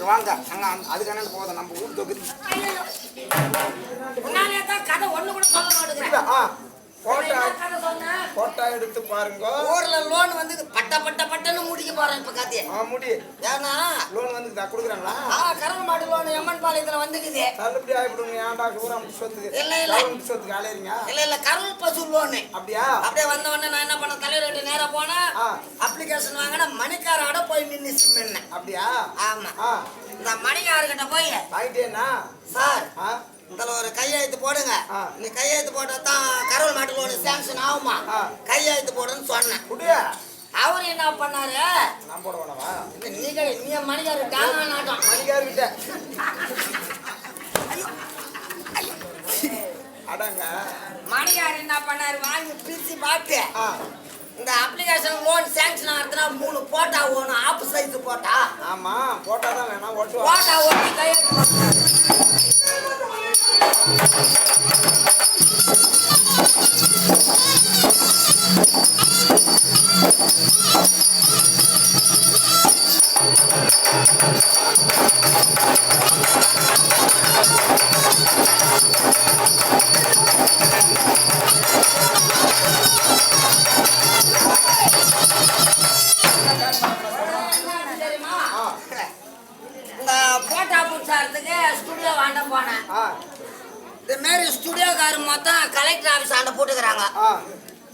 வாங்க அதுக்கான போதும் நம்ம ஊர் தொகுதி கதை ஒண்ணு கூட சொல்ல மாட்டேங்கிறேன். போட்டோ எடுத்து பாருங்க. ஊர்ல லோன் வந்து பட்டன்னு முடிக்க போறேன் இப்ப கதையை. முடி ஏன்னா லோன் வந்து கொடுக்குறாங்களா? கரண்ட் மாட்டு லோன் எம்என் பாளையத்துல வந்துக்குது. தள்ளுபடி ஆயிடுங்க. ஏன்டா ஊரம் சொத்துக்கு சொத்துக்கு ஆலையறீங்க? இல்ல கரண்ட் பசு லோன். அப்படியா? அப்படியே வந்த உடனே நான் என்ன பண்ண தலைவர் நேரா போனா அப்ளிகேஷன் வாங்கினா மணிக்காரோட போய் நின்று சிம்ம. அப்படியா? ஆமா. இந்த மணிக்காரர்கிட்ட போய் ஆயிட்டேனா சார் இதுல ஒரு கையெழுத்து போடுங்க. நீ கையெழுத்து போட்டா தான் கரூர் மாட்டு லோன் சாங்ஷன் ஆகுமா? கையெழுத்து போடுன்னு சொன்னேன். அவரு என்ன பண்ணாரு? நான் போட வேணாமா? நீ மணிக்காரு நாட்டம் மணிக்காருக்கிட்ட அடங்க மணிக்காரு என்ன பண்ணாரு? வாங்கி பிரிச்சு பார்த்து இந்த அப்ளிகேஷன் லோன் சாங்ஷன் ஆகிறதுனா 3 போட்டா ஓணும். ஆப்பு சைஸ் போட்டா. ஆமா போட்டா தான் வேணாம். போட்டா ஓட்டி கையெழுத்து ஸ்டுடியோ வாண்ட போனேன். இந்த மாதிரி ஸ்டுடியோக்காரு மொத்தம் கலெக்டர் ஆபீஸ் ஆண்ட போட்டுக்கிறாங்க.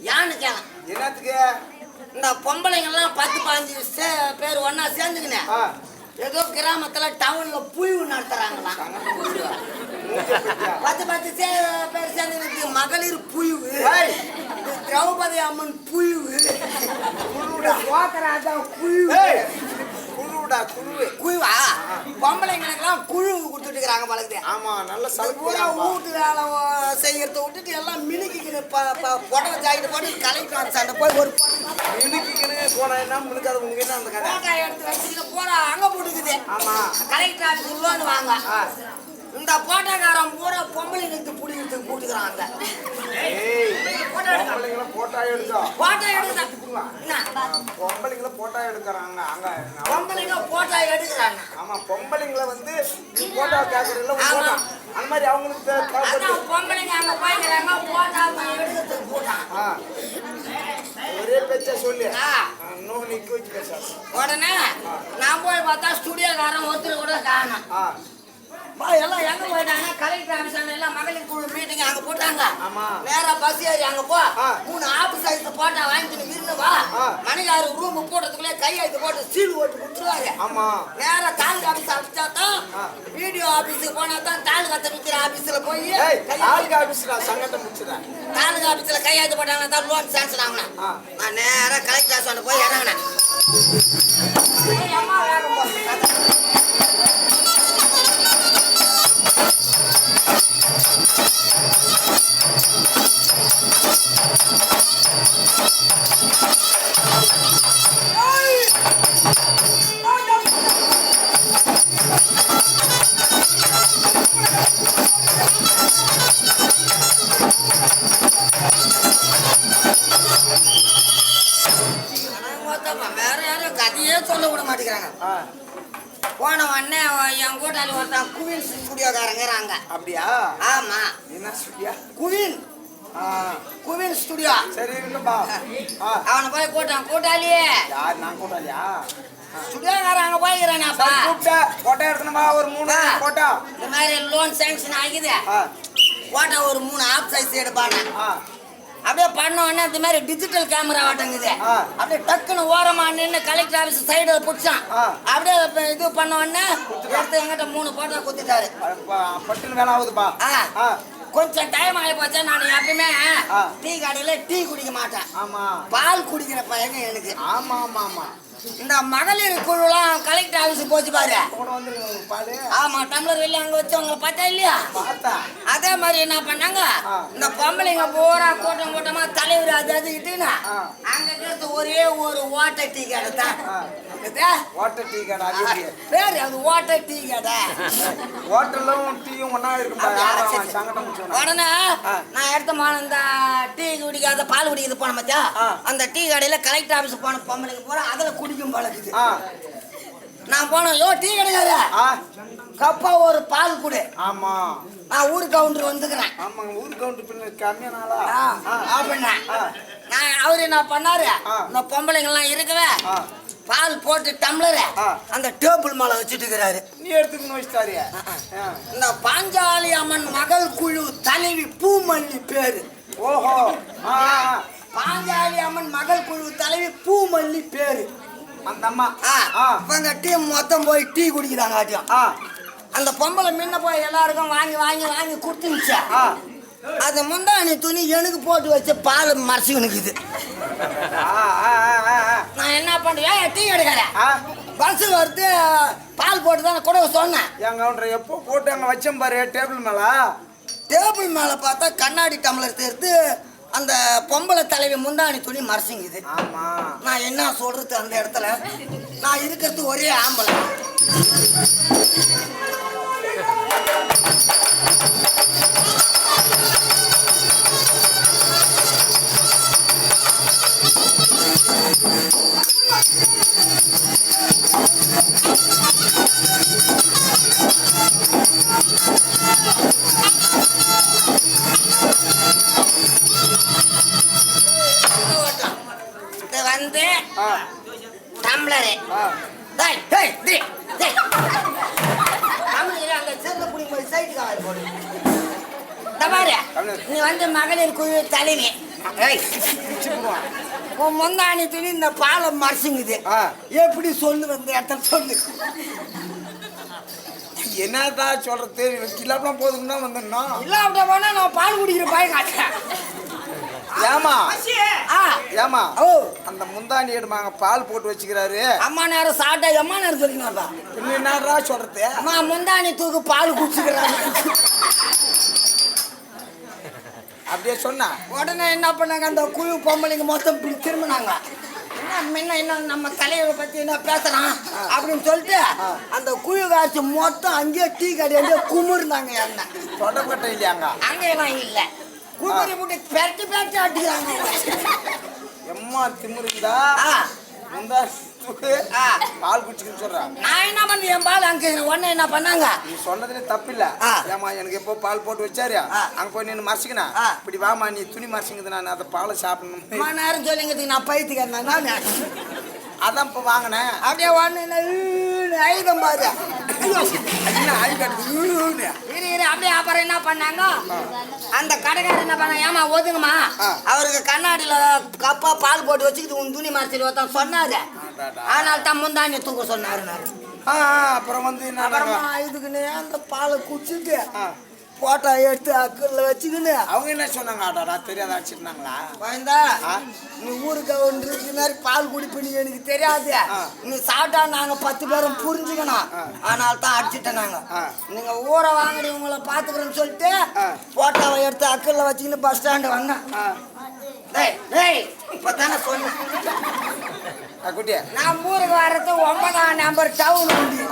யான்னு கேள என்னத்துக்கு? இந்த பொம்பளைங்க எல்லாம் 10-15 பேர் ஒன்னா சேர்ந்துக்கினே ஏதோ கிராமத்துல டவுன்ல புய்வு நடத்துறாங்களாம். 10 பேர் சேர்ந்து மகளிர் புய்வு, திரௌபதி அம்மன் புய்வு, ராஜா புய்வு. குழுவா பொம்பளைங்களுக்கெல்லாம் குழு கொடுத்துட்டு இருக்காங்க பழகுது. ஆமா நல்ல பூரா வீட்டு வேலை செய்யறத விட்டுட்டு எல்லாம் மினுக்கின்னு புடவை ஜாக்கெட் போட்டு கலெக்டர் சண்டை போய் ஒரு மினுக்கின்னு போனா என்ன முழுக்காத உங்களுக்கு அந்த போட்டோ எடுத்து வச்சுக்கிட்டு போறா அங்க போட்டுக்குது. ஆமா கலெக்டர் ஆஃபீஸ் லோன் வாங்க. இந்த போட்டோக்காரன் பூரா பொம்பளைங்களுக்கு பிடிக்கிறதுக்கு கூட்டுக்கிறாங்க. போட்டோ எடுக்க பொம்பளைங்களை போட்டோ எடுக்கிறாங்க. அங்க பொம்பளைங்க போட்டோ எடுக்கிறாங்க. ஆமா பொம்பளைங்களை வந்து போட்டோ கேக்குறதுல அந்த மாதிரி அவங்களுக்கு பொம்பளைங்க அங்க போய்க்கிறாங்க போட்டோ எடுக்கிறதுக்கு கூட்டான். ஒரே பேச்சா சொல்லு இன்னும் நிக்க வச்சு பேச. உடனே நான் போய் பார்த்தா ஸ்டுடியோக்காரன் ஒருத்தர் கூட காணும். எல்லாம் எங்க போயிட்டாங்க? கலெக்டர் ஆபீஸ் எல்லாம் மகளிர் குழு மீட்டிங் அங்க போட்டாங்க. நேரா பஸ் ஏறி அங்க போ 3 ஆபீஸ் சைஸ் போட்டா வாங்கிட்டு விருந்து வா. மணிகாரு ரூம் போடுறதுக்குள்ளே கையெழுத்து போட்டு சீல் ஓட்டு கொடுத்துருவாங்க. நேரா தாலுகா ஆபீஸ் அடிச்சா தான் வீடியோ ஆபீஸுக்கு போனா தான் தாலுகா விற்கிற ஆபீஸ்ல போய் தாலுகா ஆபீஸ்ல சங்கத்தை முடிச்சுறேன். தாலுகா ஆபீஸ்ல கையெழுத்து போட்டாங்கன்னா தான் லோன் சாங்ஷன் ஆகணும். நான் நேரா கலெக்டர் ஆபீஸ் போய் இறங்கினேன். அம்மா வேகம் போ. உடனே என் கூட்டாளி ஒருத்தன் குவின் ஸ்டுடியோக்காரங்கிறாங்க. அப்படியா? ஆமா. என்ன ஸ்டுடியோ? குவின் ஸ்டுடியோ. சரி இருக்குப்பா. அவனை போய் கூட்டாளியே. யார் நான் கூட்டாளியா? ஸ்டுடியோக்காரன் அங்க போய்க்கிறானாப்பா. கூப்பிட்ட போட்டோ எடுக்கணுமா? ஒரு 3 போட்டோ. இந்த மாதிரி லோன் சேங்ஷன் ஆகிது. போட்டோ ஒரு 3 ஆப் சைஸ் எடுப்பானே. அப்படியே பண்ண உடனே இந்த மாதிரி டிஜிட்டல் கேமரா வாட்டங்குது. அப்படியே டக்குன்னு ஓரமா நின்று கலெக்டர் ஆபீஸ் சைடுல புடிச்சான். அப்படியே இது பண்ண உடனே எடுத்து எங்கிட்ட 3 போட்டோ குத்திட்டாரு. பட்டுன்னு வேலை ஆகுதுப்பா. கொஞ்சம் டைம் ஆகி போச்சா. நான் எப்பயுமே டீ கடையில டீ குடிக்க மாட்டேன். ஆமா. பால் குடிக்கிற பையங்க எனக்கு. ஆமா ஆமா ஆமா. இந்த மகளிர் குழுலாம் கலெக்டர் ஆபீஸ் போச்சு பாரு. பாரு. ஆமா டம்ளர் வெளியே அங்க வச்சு அவங்களை பார்த்தா இல்லையா? அதே மாதிரி என்ன பண்ணாங்க, இந்த பொம்பளைங்க பூரா கூட்டம் கூட்டமா தலைவர் அது இட்டுனா அங்க இருக்கிறது ஒரே ஒரு வாட்டர் டீ கடை தான். வாட்டர் டீ கடை பேரு அது வாட்டர் டீ கடை. ஹோட்டலும் டீயும் ஒண்ணா இருக்கு. உடனே நான் எடுத்த இந்த டீ குடிக்காத பால் குடிக்கிறது போன மத்தியா அந்த டீ கடையில கலெக்டர் ஆபீஸ் போன பொம்பளைங்க போற அதுல குடிக்கும் பழகுது. நான் போனோம். யோ டீ கிடைக்காத கப்பா ஒரு பால் குடு. ஆமா நான் ஊர் கவுண்டர் வந்துக்கிறேன். ஆமா ஊர் கவுண்டர் பின்ன கம்மியா நாளா அப்படின்னா நான் அவரு என்ன பண்ணாரு, இந்த பொம்பளைங்க எல்லாம் இருக்கவே பால் போட்டு டம்ளரை அந்த டேபிள் மேல வச்சுட்டு இருக்கிறாரு. நீ எடுத்துக்கணும் வச்சுட்டாரியா? இந்த பாஞ்சாலி அம்மன் மகள் குழு தலைவி பூமல்லி பேரு. ஓஹோ. பாஞ்சாலி அம்மன் மகள் குழு தலைவி பூமல்லி பேரு. அந்த அம்மா இவங்க டீம் மொத்தம் போய் டீ குடிக்கிறாங்க. அந்த பொம்பளை முன்ன போய் எல்லாருக்கும் வாங்கி வாங்கி வாங்கி கொடுத்துருச்சா. அது முந்தாணி துணி எனக்கு போட்டு வச்சு பால் மறைச்சுக்கினுக்குது. நான் என்ன பண்ணுவேன், டீ எடுக்கல பஸ் வருது பால் போட்டு தான் கூட சொன்னேன். என் கவுண்டர் எப்போ போட்டு அங்கே வச்சேன் பாரு டேபிள் மேல. டேபிள் மேல பார்த்தா கண்ணாடி டம்ளர் சேர்த்து அந்த பொம்பளை தலைவி முந்தாணி துணி மறைச்சிங்குது. ஆமா. நான் என்ன சொல்றது, அந்த இடத்துல நான் இருக்கிறது ஒரே ஆம்பளை. வந்து டம்ளரு நீ வந்து மகளிர் குழு தலைவி முந்தாணி துணி இந்த பாலம் மறைச்சுங்குது. எப்படி சொல்லு வந்து இடத்துல சொல்லு. என்னதான் சொல்றது, கிலோலாம் போதும் தான் வந்துடணும். இல்ல அப்படியே போனா நான் பால் குடிக்கிற பாய் காட்டுறேன். ஏமா ஏமா ஓ அந்த முந்தாணி எடுமாங்க பால் போட்டு வச்சுக்கிறாரு. அம்மா நேரம் சாப்பிட்டா அம்மா நேரம் சொல்லிக்கணும்ப்பா. இன்னும் என்னடா சொல்றது, அம்மா முந்தாணி தூக்கு பால் குடிச்சுக்கிறாங்க. அப்படியே சொன்னா உடனே என்ன பண்ணாங்க, அந்த குழு பொம்பளைங்க மொத்தம் திரும்பினாங்க. என்ன நம்ம தலைவரை பத்தி என்ன பேசுறான் அப்படின்னு சொல்லிட்டு அந்த குழு காட்சி மொத்தம் அங்கேயே டீ கடையில குமுறுனாங்க. என்ன தொடப்பட்ட இல்லையாங்க அங்கெல்லாம் இல்ல, குமுறி போட்டு பெரட்டி பெரட்டி ஆட்டிக்கிறாங்க. எம்மா திமுறிந்தா முந்தா பால் குடிச்சுன்னு சொல்றான். நான் என்ன பண்ண என் பால் அங்க உடனே என்ன பண்ணாங்க, நீ சொன்னதுல தப்பு இல்ல. ஏமா எனக்கு எப்போ பால் போட்டு வச்சாரு அங்க போய் நின்று மறைச்சிக்கினா இப்படி வாமா நீ துணி மறைச்சிங்குது, நான் அந்த பாலை சாப்பிடணும் நேரம் சொல்லிங்கிறதுக்கு நான் பைத்துக்கிறேன். நான் அதான் இப்ப வாங்கினேன். அப்படியே ஒன்னு ஐதம் பாரு அப்படியே அப்புறம் என்ன பண்ணாங்க, அந்த கடைக்காரர் என்ன பண்ண, ஏமா ஒதுங்கம்மா அவருக்கு கண்ணாடியில கப்பா பால் போட்டு வச்சுக்கிட்டு உன் துணி மறைச்சிட்டு சொன்னாரு. அதனால தான் முந்தாணி தூக்க சொன்னாரு. அப்புறம் வந்து அப்புறமா இதுக்குன்னு அந்த பாலை குடிச்சிட்டு போட்டோ எடுத்து அக்கல்ல வச்சுக்கின்னு அவங்க என்ன சொன்னாங்க, ஆடாடா தெரியாத அடிச்சிருந்தாங்களா? வாய்ந்தா நீ ஊருக்கு ஒன்று மாதிரி பால் குடிப்பீங்க எனக்கு தெரியாது, நீ சாப்பிட்டா நாங்க 10 பேரும் புரிஞ்சுக்கணும், அதனால தான் அடிச்சுட்டேன். நாங்க நீங்க ஊரை வாங்கடி உங்களை பாத்துக்கிறோன்னு சொல்லிட்டு போட்டோவை எடுத்து அக்கல்ல வச்சுக்கின்னு பஸ் ஸ்டாண்டு வந்தேன். இப்பதானே சொன்னேன் குட்டியா, நான் ஊருக்கு வர்றது 9ஆம் நம்பர் டவுன் உண்டு.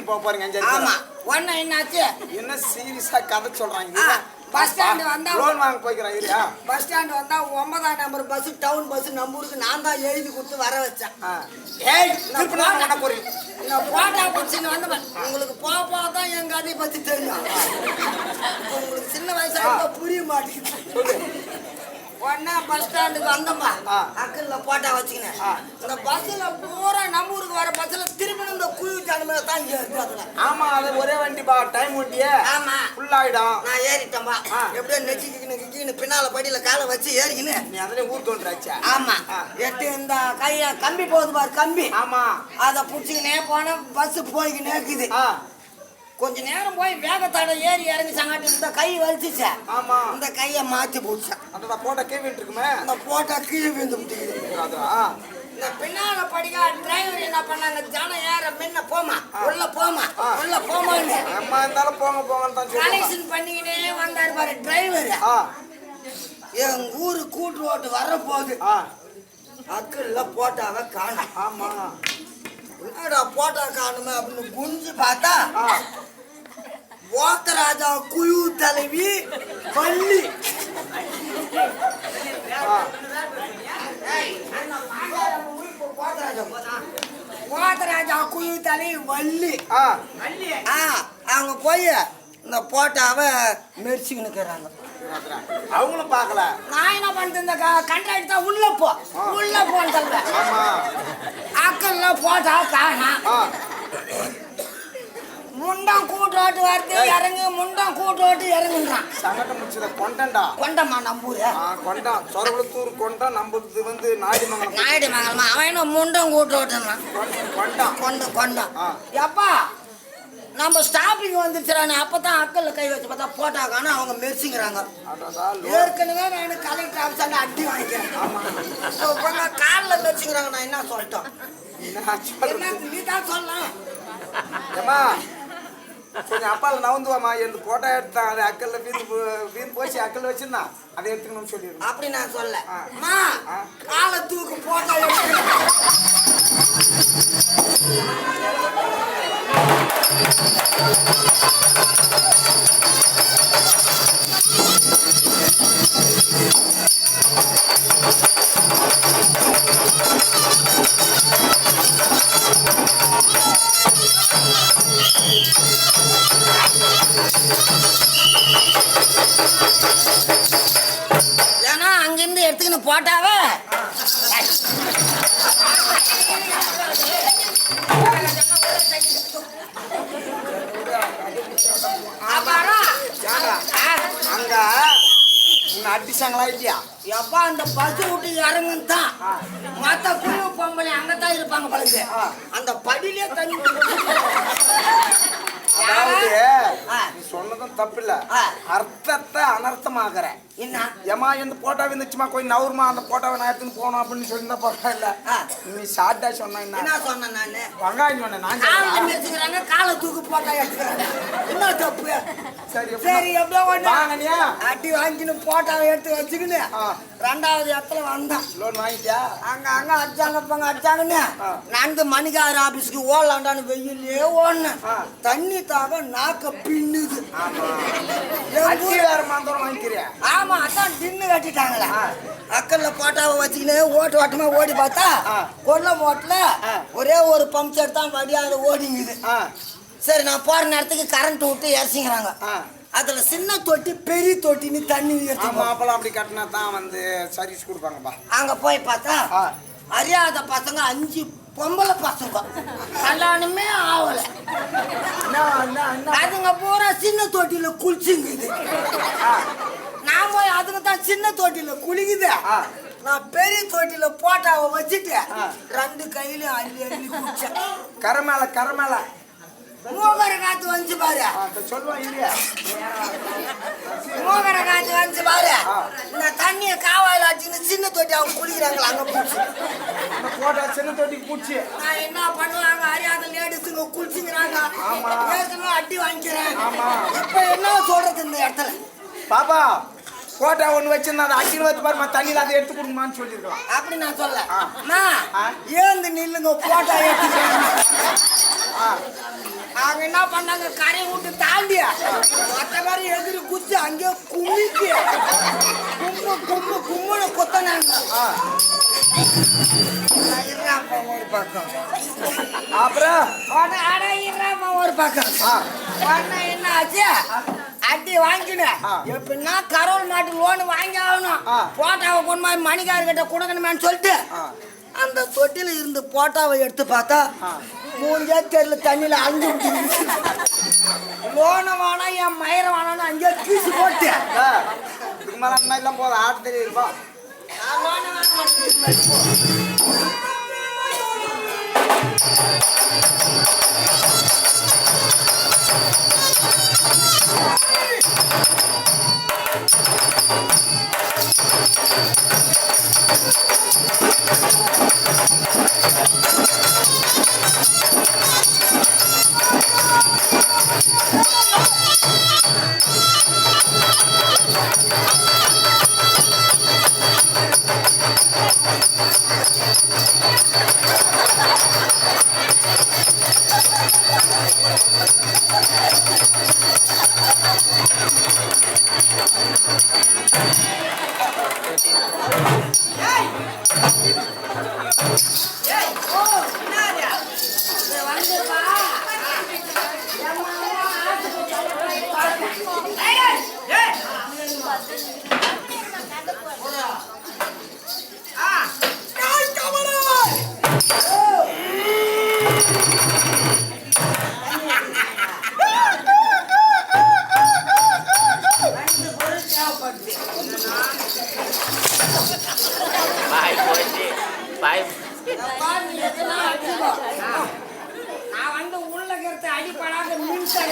தூக்கின்னு போக போறீங்க ஆமா ஒண்ணு என்னாச்சு என்ன சீரியஸா கதை சொல்றாங்க பஸ் ஸ்டாண்ட் வந்தா லோன் வாங்க போய்க்கிறேன் இல்லையா பஸ் ஸ்டாண்ட் வந்தா 9ஆம் நம்பர் பஸ் டவுன் பஸ் நம்ம ஊருக்கு நான் தான் எழுதி கொடுத்து வர வச்சேன் ஏய் திருப்பி பண்ண போறீங்க நான் போட்டா பிடிச்சின்னு வந்தேன் உங்களுக்கு போக தான் என் கதையை பத்தி தெரியும் உங்களுக்கு சின்ன வயசா புரிய மாட்டேங்குது உடனே பஸ் ஸ்டாண்டுக்கு வந்தோம்மா அக்கல்ல போட்டா வச்சுக்கினேன் இந்த பஸ்ல பூரா நம்ம ஊருக்கு வர பஸ்ல திருப்பி இந்த குழு தனிமையில தான் ஏறுது ஆமா அது ஒரே வண்டிப்பா டைம் வண்டியே ஆமா ஃபுல் ஆயிடும் நான் ஏறிட்டேன்பா எப்படியோ நெச்சிக்கின்னு பின்னால படியில காலை வச்சு ஏறிக்கின்னு நீ அதுல ஊர் தோன்றாச்சா ஆமா எட்டு இந்த கைய கம்பி போகுது பாரு கம்பி ஆமா அதை புடிச்சுக்கினே போன பஸ் போய்க்கினே இருக்குது கொஞ்ச நேரம் போய் வேகத்தோட ஏறி இறங்கி சங்காட்டி இந்த கை வலிச்சிச்ச ஆமா இந்த கையை மாத்தி போச்சேன் அந்த போட்டா கீழே இருக்குமே அந்த போட்டா கீழே விழுந்து இந்த பின்னால படிக்கா டிரைவர் என்ன பண்ணாங்க ஜனம் ஏற முன்ன போமா உள்ள போமா உள்ள போமான்னு அம்மா இருந்தாலும் போங்க போங்கன்னு தான் சொல்லுவாங்க கனெக்ஷன் பண்ணிக்கினே வந்தாரு பாரு டிரைவர் எங்க ஊரு கூட்டு ஓட்டு வர போகுது அக்கல்ல போட்டாவ காணும் ஆமா என்னடா போட்டா காணுமே அப்படின்னு குஞ்சு பார்த்தா ஓத்தராஜா குழு தலைவி வள்ளி ஓத்தராஜா குழு தலைவி வள்ளி அவங்க போய் இந்த போட்டாவை மெரிச்சுக்கின்னு இருக்கிறாங்க அவங்களும் பார்க்கல நான் என்ன பண்ணிட்டு இந்த கண்டாக்ட் தான் உள்ள போன்னு சொல்றேன் அக்கல்ல போட்டா காணா முண்டம் கூட்டோட்டு வருது இறங்கு முண்டம் கூட்டோட்டு இறங்குன்றான் சங்கடம் முடிச்சத கொண்டமா நம்பூரு கொண்டம் சொரகுளத்தூர் கொண்டம் நம்புறது வந்து நாயுடுமங்கலமா அவன் முண்டம் கூட்டோட்டுறான் கொண்டம் எப்பா நம்ம ஸ்டாப்பிங் வந்துச்சுறானே அப்பதான் அக்கல்ல கை வச்சு பார்த்தா போட்டாக்கான அவங்க மெரிச்சுங்கிறாங்க ஏற்கனவே நான் கலெக்டர் ஆஃபீஸாண்ட அடி வாங்கிக்கிறேன் காலில் மெரிச்சுங்கிறாங்க நான் என்ன சொல்லிட்டோம் நீ தான் சொல்லலாம் ஏமா கொஞ்சம் அப்பால நவுந்துவாமா எந்த போட்டோ எடுத்தான் அது அக்கல்ல வீண் போச்சு அக்கல் வச்சிருந்தா அதை எடுத்துக்கணும்னு சொல்லிடுறேன் அப்படி நான் சொல்ல காலை தூக்கு போட்டோ ஏன்னா அங்கிருந்து எடுத்துக்கின்னு போட்டாவே அங்க உன்னை அடிச்சாங்களா இல்லையா எப்பா அந்த பஸ் விட்டு இறங்குன்னு தான் மத்த குழு பொம்பளை அங்கதான் இருப்பாங்க பழகு அந்த படியிலே தண்ணி நீ சொன்னதும் தப்பு இல்ல அர்த்தத்தை அனர்த்தமாகற என்ன ஏமா இந்த போட்டோ வந்துச்சுமா கொஞ்சம் நவருமா அந்த போட்டோவை நான் எடுத்துன்னு போகணும் அப்படின்னு சொல்லியிருந்தா பரவாயில்ல நீ ஷார்ட்டா சொன்ன என்ன சொன்னேன் நானு வெங்காயம் சொன்னேன் நான் எடுத்துக்கிறாங்க காலை தூக்கு போட்டா எடுத்துக்கிறாங்க என்ன தப்பு சரி சரி எப்படியோ வாங்கனியா அடி வாங்கின்னு போட்டாவை எடுத்து வச்சுக்கின்னு 2வது இடத்துல வந்தான் லோன் வாங்கிட்டியா அங்க அடிச்சாங்கன்னு நான் மணிகார் ஆபீஸ்க்கு ஓடலாண்டான்னு வெயிலே ஓடனேன் தண்ணி தாக நாக்க பின்னுது வேற மாந்தோரம் வாங்கிக்கிறியா ஆமா அதான் டின்னு கட்டிட்டாங்களா அக்கல்ல போட்டாவை வச்சுக்கின்னு ஓட்டமா ஓடி பார்த்தா கொல்லம் ஓட்டல ஒரே ஒரு பம்ப் செட் தான் வடியாத ஓடிங்குது சரி நான் போற நேரத்துக்கு கரண்ட் விட்டு இறச்சிக்கிறாங்க அதுல சின்ன தொட்டி பெரிய தொட்டின்னு தண்ணி அப்பெல்லாம் அப்படி கட்டினா தான் வந்து சர்வீஸ் கொடுப்பாங்கப்பா அங்க போய் பார்த்தா அறியாத பசங்க 5 பொம்பளை பசங்க கல்யாணமே ஆகல அதுங்க பூரா சின்ன தொட்டியில குளிச்சுங்குது நான் போய் அதுங்க தான் சின்ன தொட்டியில குளிக்குது நான் பெரிய தொட்டியில போட்டாவை வச்சுட்டு 2 கையில அள்ளி அள்ளி குடிச்சேன் கரமேல மூகர காத்து வந்து பாரு சொல்லுவான் இல்லையா மூகர காத்து வந்து பாரு இந்த தண்ணிய காவாயில வச்சுன்னு சின்ன தொட்டி அவங்க குளிக்கிறாங்களா அங்க போட்டா சின்ன தொட்டி குடிச்சு நான் என்ன பண்ணுவாங்க அறியாத லேடிஸுங்க குளிச்சுங்கிறாங்க ஏற்கனவே அடி வாங்கிக்கிறேன் இப்ப என்ன சொல்றது இந்த இடத்துல பாப்பா கோட்டா ஒண்ணு வச்சிருந்தா அதை அக்கின்னு வச்சு பாருமா தண்ணியில அதை எடுத்து கொடுங்கம்மான்னு சொல்லிருக்கலாம் அப்படி நான் சொல்ல ஏந்து நில்லுங்க போட்டா எடுத்துக்கிறேன் அவங்க என்ன பண்ணாங்க, கரையை விட்டு தாண்டி மொத்தக்காரி எதிரி குச்சி அங்கேயே கும்மிக்கு கும்முன்னு கொத்தனாங்க. ஒரு பக்கம் அப்புறம் ஒரு பக்கம் என்ன ஆச்சு, அடி வாங்கினேன். எப்படின்னா கரோல் மாட்டு லோனு வாங்கி ஆகணும், போட்டாவை கொண்டு போய் மணிக்காரர்கிட்ட கொடுக்கணுமேன்னு சொல்லிட்டு அந்த தொட்டில இருந்து போட்டாவை எடுத்து பார்த்தா மூஞ்சே தெரியல, தண்ணியில அழிஞ்சு லோனை வானா என் மயிர வானான்னு அங்கேயே கீச்சு போட்டு இதுக்கு மேல அந்த மாதிரிலாம் போதும், ஆட்டு தெரியுமா? நான் வந்து உள்ள கருத்து அடிப்படாத மின்சார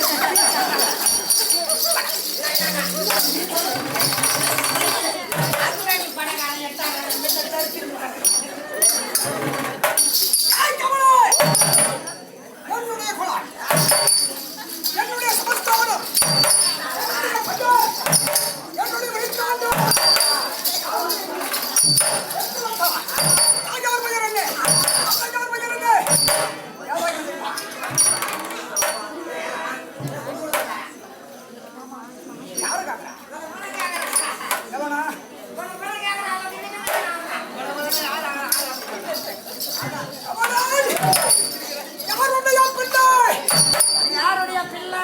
யாருடைய பிள்ளை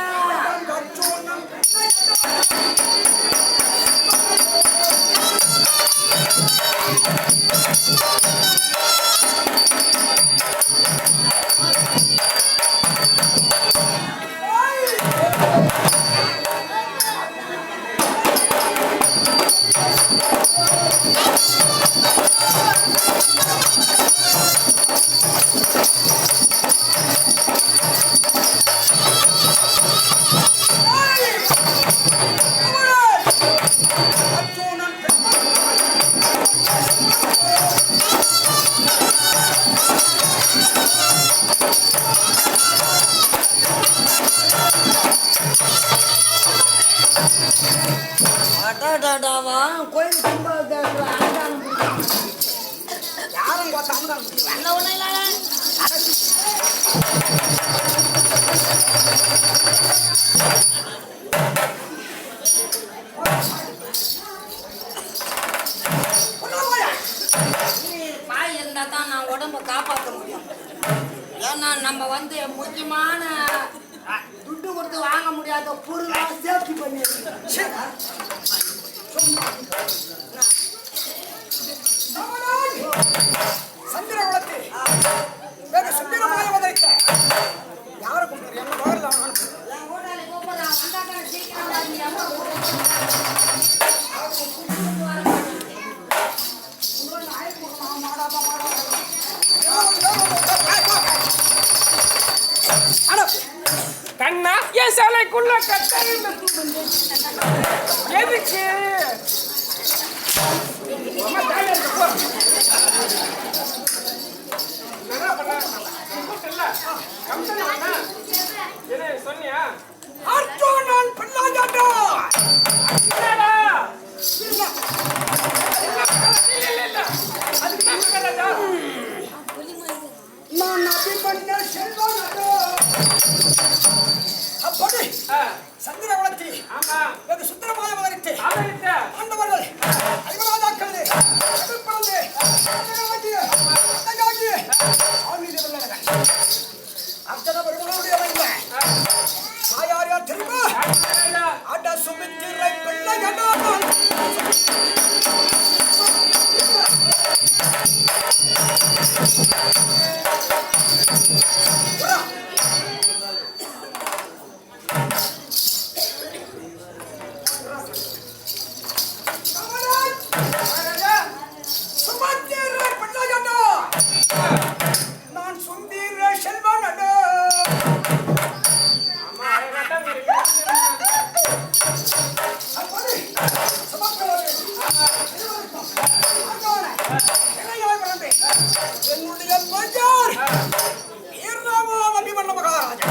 கோயில் யாரும் நல்ல ஒண்ணு இல்ல பாய் இருந்தா தான் நான் உடம்ப காப்பாற்ற முடியும். ஏன்னா நம்ம வந்து முக்கியமான துட்டு கொடுத்து வாங்க முடியாத பொருளா சேஃப்டி பண்ணி சந்திரகுலத்தை வேறு சுந்தரமாக வதைக்க யாரை கூப்பிடுற என்ன போகலாம் கண்ணா என் சாலைக்குள்ள கட்டறிந்த எதுக்கு சொன்னியா நான் பிள்ளாண்டாட்டா நான் நபி பண்ண செல்வம் சுந்தரமாய அவதரித்து அவதரித்த ஆண்டவர்கள் ஐவராஜாக்களே எதிர்ப்பறந்தே அந்தகாட்டி ஆவியிலே வல்லவர்கள் அத்தனை பெருமகளுடைய வந்த தாயார் யார் தெரியுமா? அட சுமித்திரை பிள்ளைகளோ நான் சுந்தீர செல்வன் அடோ என்னுடைய பஞ்சார் அபிமன்ன மகாராஜா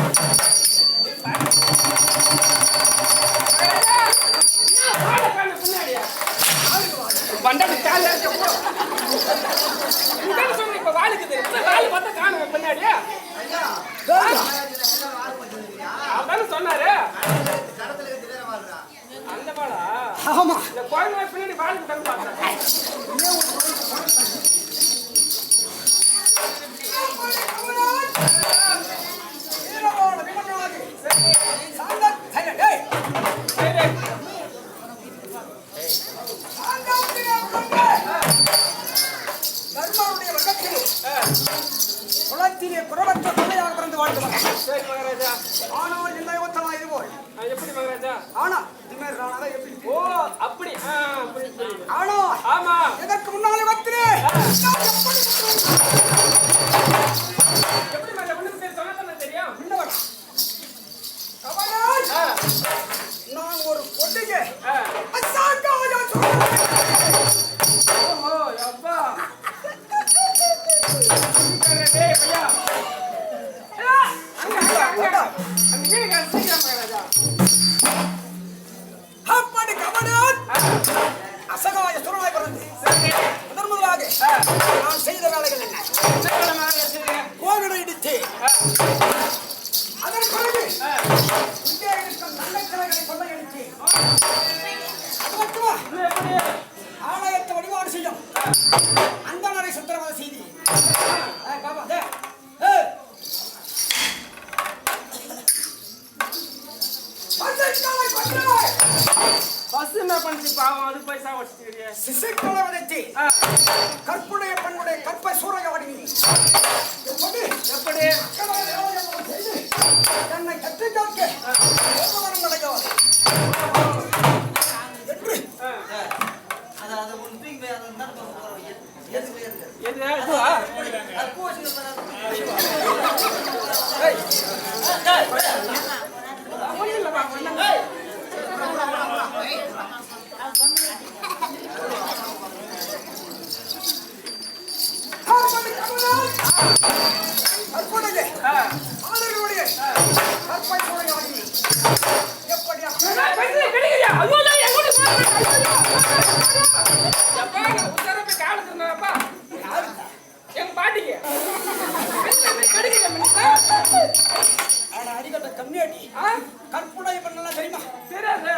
பண்டாடி கால சொன்ன இப்ப வாளுக்குது வாள் பார்த்தா காணுங்க பின்னாடி அதான சொன்னாரு அந்த பாலா ஆமா இந்த குழந்தை பின்னாடி வாளுக்கு தந்து பார்த்தேன் குலத்திலே குறவற்ற பிள்ளையாக பிறந்து வாழ்ந்தவங்க. சரி மகாராஜா. ஆனால் இந்த யுகத்தலா இது போல் எப்படி மகாராஜா? ஆனா இதுமாதிரி நானாக எப்படி ஓ அப்படி புரியுது. ஆனா ஆமா இதற்கு முன்னாள் யுகத்திலே எப்படி மகாராஜா ஒண்ணு பேர் சொன்னா தெரியும் முன்னவனா கவலாய் நான் ஒரு பொண்ணுக்கு அசாங்காயா ஓஹோ அப்பா டேய் பையா அப்படி கவலாய் அசகாய சுரனாய் பிறந்து முதன் முதலாக நான் செய்த வேலைகள் என்ன கோவிலை இடித்து அதன் பிறகு இங்கே இருக்கும் நல்ல கிளைகளை கொள்ளையடித்து அது மட்டுமா ஆலயத்தை வழிபாடு செய்யும் அந்தனரை சுத்திரவதை செய்தி பாபா பஸ் என்ன பண்ணி பாவம் அது பைசா வச்சுக்கிறியே சிசுக்களை வதைத்து கற்புடைய பெண்ணுடைய கற்பை சூறையாடி எப்படி என்னை கற்று காக்க அடையாது என்று எது அதுவா கற்புடைய பண்ணலாம் தெரியுமா? தெரியாது.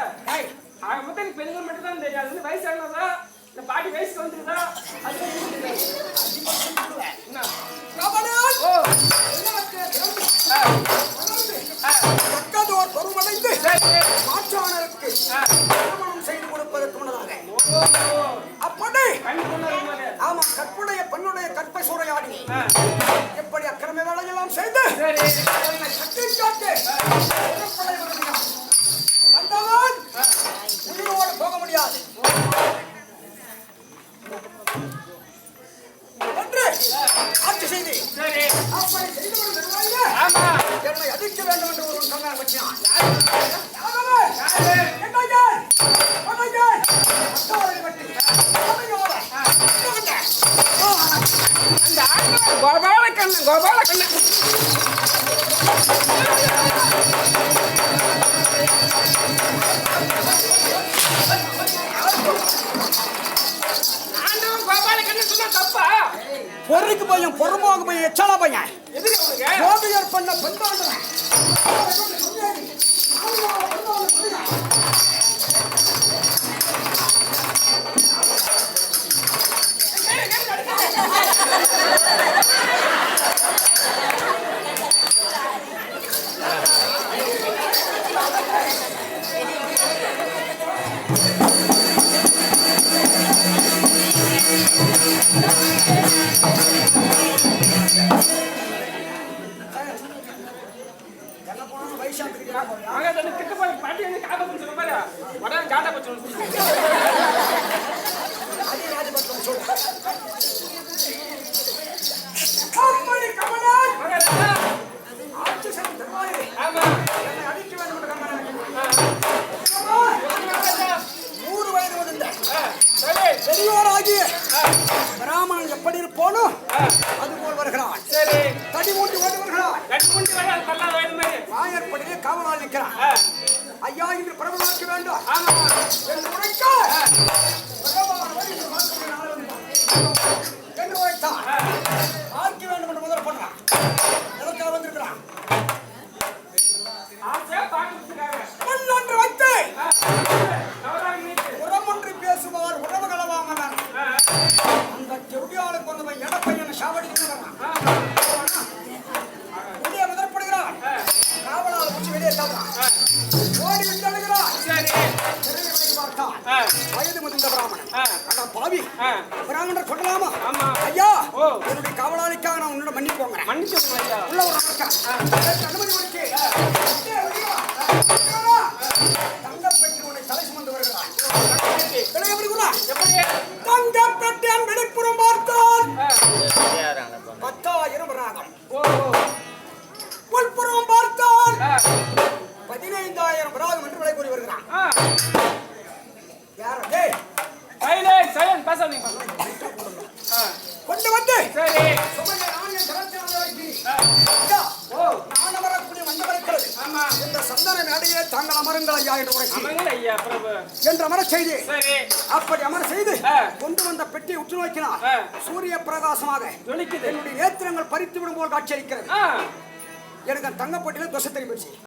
ஆக மொத்தம் பெண்கள் மட்டும் தான் தெரியாது. வயசானதா இந்த பாட்டி வயசுக்கு வந்துருதா மாற்றானருக்கு திருமணம் செய்து கொடுப்பதற்கு முன்னதாக அப்படி ஆமா கற்புடைய பெண்ணுடைய கற்பை சூறையாடி எப்படி அக்கிரம வேலையெல்லாம் செய்து சக்தி காட்டு வந்தவன் உயிரோடு போக முடியாது என்று ஆட்சி செய்து அப்படி செய்து கொண்டு என்னை அடிக்க வேண்டும் என்று ஒருவன் கண்ணால் வச்சான். கோபாலக்கண்ணன் சொன்னா தப்பா பொருளுக்கு பையன் பொறுமாக பையன் எச்சாலா பையன் எதுக்கு உனக்கு கோபியர் பண்ண பெண்பாண்டவன் மகன் தண்ணி கிட்ட போய் பாட்டி வந்து காட்ட போச்சு சொல்ல பாரு உடனே காட்ட போச்சு அதே ராஜபக்தன் சொல்லு. கம்மணி கமலன் மகன் ஆட்சி செய்யும் தருவாயே ஆமா என்னை அடிக்க வேண்டும் என்று கம்மன் மகன் 100 வயது வந்த சரி பெரியோராகிய பிராமணன் எப்படி இருப்போனோ அதுபோல் வருகிறான். சரி தடி மூட்டி ஓடி வருகிறான். கட்டி முண்டி வர அது பல்லா வயது மாதிரி வாயற்படியிலே காவலால் நிற்கிறான். ஐயா இன்று பிரபலமாக்க வேண்டும் ஆமா என்று உரைக்க பிரபலமானவர் இன்று வாக்குறுதி நாளை வந்தான். என்று உரைத்தான். ஆக்க வேண்டும் என்று முதல் பண்ணான். எதற்காக வந்திருக்கிறான்? ஆசையா பாக்குறதுக்காக முன்னொன்று வைத்து நவராக நீட்டு உரமொன்று பேசுவார் உறவு கலவாமன்னார். அந்த செவ்வியாளுக்கு வந்தவன் எடப்பையன் சாவடிக்கிறான். வெளியே முதற்படுகிறான். காவலால் உச்சி வெளியே தள்ளுறான். ஓடி விட்டு அழுகிறான். சரி தெருவில் பார்த்தான். வயது முதிர்ந்த பிராமணன். அட பாவி பிராமணர் சொல்லலாமா? ஆமா ஐயா ஓ என்னுடைய காவலாளிக்காக நான் உன்னோட மன்னிப்பு வாங்குறேன். மன்னிச்சுங்க ஐயா உள்ள ஒரு அமர்க்கான். அனுமதி கொடுத்து தங்கப்பெட்டி உன்னை தலை சுமந்து வருகிறான். விலை எப்படி கூட? எப்படி தங்கப்பெட்டியான் வெளிப்புறம் பார்த்தான் 10,000 ராகம். ஓ உள்புறம் பார்த்தான் 15,000 ராகம் என்று விலை கூறி வருகிறான். யார் டேய் சைலன்ட் சைலன்ட் பேசாதீங்க கொண்டு வந்து சரி சுமந்த ராணிய ஜலத்தினாலே வைத்தி. ஐயா ஓ நான் வரக்கூடிய வந்தவரைக்கிறது ஆமா இந்த சந்தன மேடையிலே தாங்கள் அமருங்கள் ஐயா என்று உரைச்சி அமருங்கள் ஐயா பிரபு என்று அமர செய்தி. சரி அப்படி அமர செய்து கொண்டு வந்த பெட்டியை உற்று நோக்கினார். சூரிய பிரகாசமாக ஜொலிக்குது என்னுடைய நேத்திரங்கள் பறித்து விடும் போல் காட்சி அளிக்கிறது. ஆ எனக்கு தங்கப்பட்டியில தொசை தெரிவிச்சு